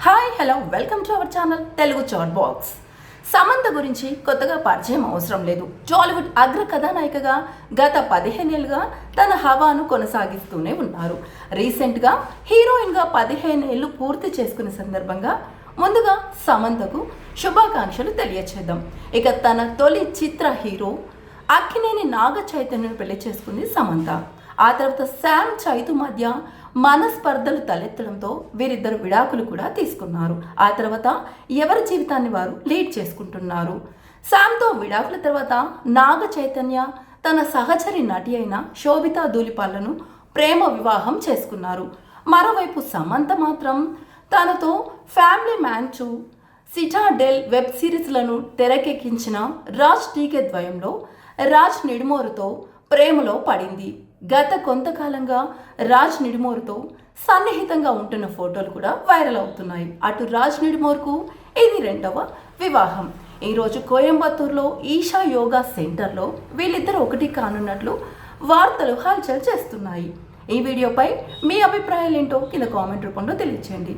Hi hello welcome to our channel Telugu chat box. Samantha గురించి కొత్తగా పరిచయం అవసరం లేదు. టాలీవుడ్ అగ్ర కథానాయికగా గత 15 ఏళ్ళుగా తన హవాను కొనసాగిస్తూనే ఉన్నారు. రీసెంట్గా హీరోయిన్గా 15 ఏళ్ళు పూర్తి చేసుకునే సందర్భంగా ముందుగా సమంతకు శుభాకాంక్షలు తెలియచేద్దాం. ఇక తన తొలి చిత్ర హీరో అక్కినేని నాగ చైతన్యను పెళ్లి చేసుకుంది సమంత. ఆ తర్వాత శామ్ చైతు మధ్య మనస్పర్ధలు తలెత్తడంతో వీరిద్దరు విడాకులు కూడా తీసుకున్నారు. ఆ తర్వాత ఎవరి జీవితాన్ని వారు లీడ్ చేసుకుంటున్నారు. శామ్తో విడాకుల తర్వాత నాగ చైతన్య తన సహచరి నటి అయిన శోభితా ధూళిపాలను ప్రేమ వివాహం చేసుకున్నారు. మరోవైపు సమంత మాత్రం తనతో ఫ్యామిలీ మ్యాన్ 2, సిటాడెల్ వెబ్ సిరీస్లను తెరకెక్కించిన రాజ్ టీకే ద్వయంలో రాజ్ నిడుమోరుతో ప్రేమలో పడింది. గత కొంతకాలంగా రాజ్ నిడుమోరుతో సన్నిహితంగా ఉంటున్న ఫోటోలు కూడా వైరల్ అవుతున్నాయి. అటు రాజ్ నిడుమోర్కు ఇది 2వ వివాహం. ఈరోజు కోయంబత్తూరులో ఈషా యోగా సెంటర్లో వీళ్ళిద్దరు ఒకటి కానున్నట్లు వార్తలు హల్చల్ చేస్తున్నాయి. ఈ వీడియోపై మీ అభిప్రాయాలు ఏంటో కింద కామెంట్ రూపంలో తెలియచేయండి.